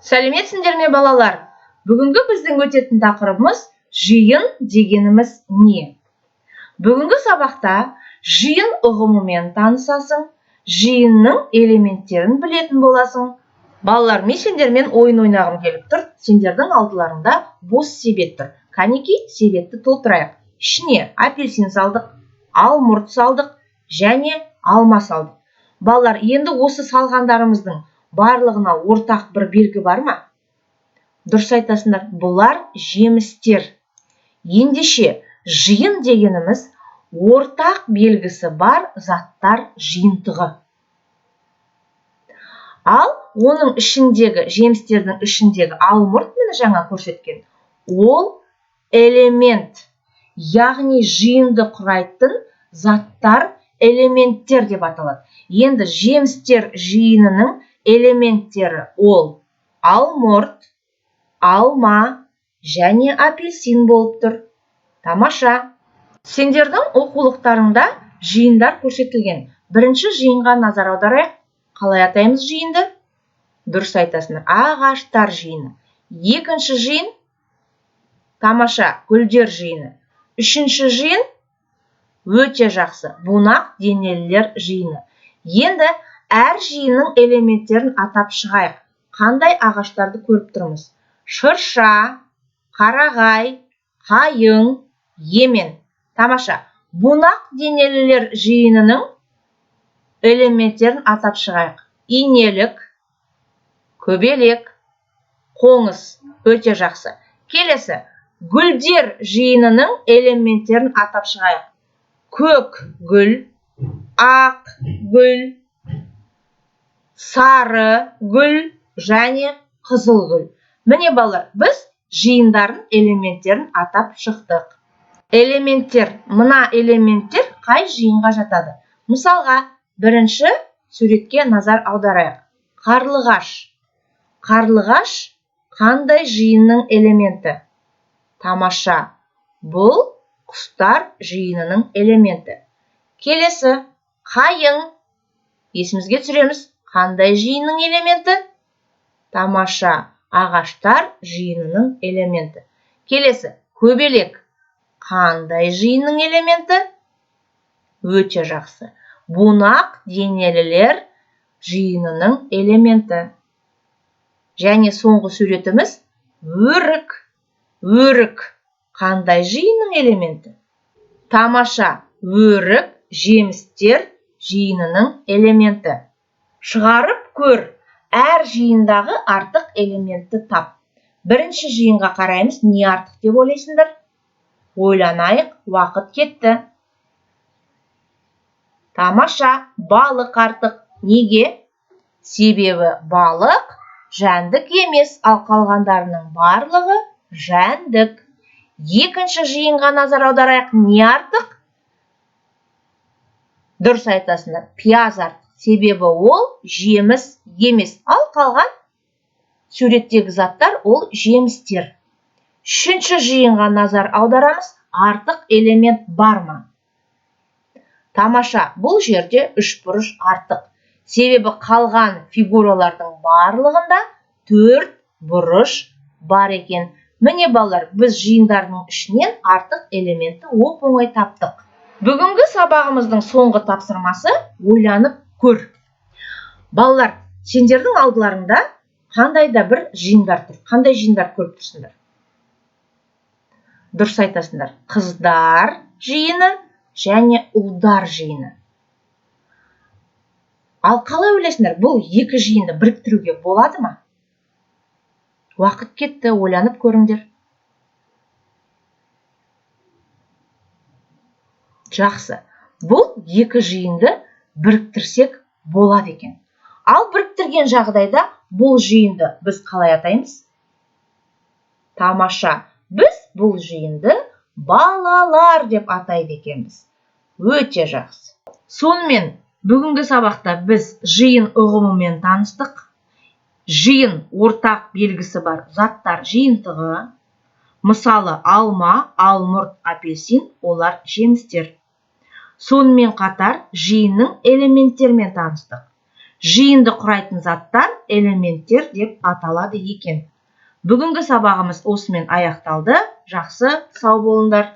Сәлеметсіңдер ме балалар? Бүгінгі біздің өтетін тақырыбымыз жиын дегеніміз не? Бүгінгі сабақта жиын ұғымымен танысасың, жиынның элементтерін білетін боласың. Балалар, мен сендермен ойын ойнағым келіп тұр. Сендердің алдыларында бос себет тұр. Кәнекей, себетті толтырайық. Ішіне апельсин салдық, алмұрт салдық және алма салдық. Балалар, енді осы салғандарымыздың барлығына ортақ бір белгі бар ма? Дұрыс айтасыңдар, бұлар жемістер. Ендеше жиын дегеніміз ортақ белгісі бар заттар жиынтығы. Ал оның ішіндегі, жемістердің ішіндегі алмұрт, мені жаңа көрсеткен, ол элемент, яғни жиынды құрайтын заттар элементтер деп аталады. Енді жемістер жиынының элементтері ол алмұрт, алма және апельсин болып тұр. Тамаша. Сендердің оқулықтарыңда жиындар көрсетілген. Бірінші жиынға назар аударайық. Қалай атаймыз жиынды? Дұрыс айтасыңдар, ағаштар жиыны. Екінші жиын, тамаша, гүлдер жиыны. Үшінші жиын, өте жақсы, бунақ денелілер жиыны. Енді әр жиынның элементтерін атап шығайық. Қандай ағаштарды көріп тұрмыз? Шырша, қарағай, қайың, емен. Тамаша, бунақ денелілер жиынының элементтерін атап шығайық. Инелік, көбелек, қоңыз. Өте жақсы. Келесі, гүлдер жиынының элементтерін атап шығайық. Көк гүл, ақ гүл, сары гүл және қызыл гүл. Міне балалар, біз жиындардың элементтерін атап шықтық. Элементтер, мына элементтер қай жиынға жатады? Мысалға, бірінші суретке назар аударайық. Қарлығаш. Қарлығаш қандай жиынның элементі? Тамаша. Бұл құстар жиынының элементі. Келесі, қайың. Есімізге түсіреміз. Қандай жиынның элементі? Тамаша. Ағаштар жиынының элементі. Келесі, көбелек. Қандай жиынның элементі? Өте жақсы. Бунақ денелілер жиынының элементі. Және соңғы суретіміз өрік. Өрік қандай жиынның элементі? Тамаша, өрік жемістер жиынының элементі. Шығарып көр, әр жиындағы артық элементті тап. Бірінші жиынға қараймыз, не артық деп ойлайсыңдар? Ойланайық, уақыт кетті. Тамаша, балық артық. Неге? Себебі балық жәндік емес, ал қалғандарының барлығы жәндік. Екінші жиынға назар аударайық, не артық? Дұрыс айтасыңдар, пияз артық. Себебі ол жеміс емес, ал қалған суреттегі заттар ол жемістер. Үшінші жиынға назар аударамыз, артық элемент бар ма? Тамаша, бұл жерде үшбұрыш артық. Себебі қалған фигуралардың барлығында 4 бұрыш бар екен. Міне балалар, біз жиындардың ішінен артық элементті оп-оңай таптық. Бүгінгі сабағымыздың соңғы тапсырмасы ойланып көр. Балалар, сендердің алдыларыңда қандай да бір жиындар тұр. Қандай жиындар көріп тұрсыңдар? Дұрыс айтасыңдар, қыздар жиыны және ұлдар жиыны. Ал қалай ойлайсыңдар, бұл екі жиынды біріктіруге болады ма? Уақыт кетті, ойланып көріңдер. Жақсы, бұл екі жиынды біріктірсек болады екен. Ал біріктірген жағдайда бұл жиынды біз қалай атаймыз? Тамаша. Біз бұл жиынды балалар деп атайды екенбіз. Өте жақсы. Сонымен бүгінгі сабақта біз жиын ұғымымен таныстық. Жиын ортақ белгісі бар заттар жиынтығы. Мысалы, алма, алмұрт, апельсин, олар жемістер. Сонымен қатар жиынның элементтерімен таныстық. жиынды құрайтын заттар элементтер деп аталады екен. Бүгінгі сабағымыз осымен аяқталды. Жақсы, сау болыңдар.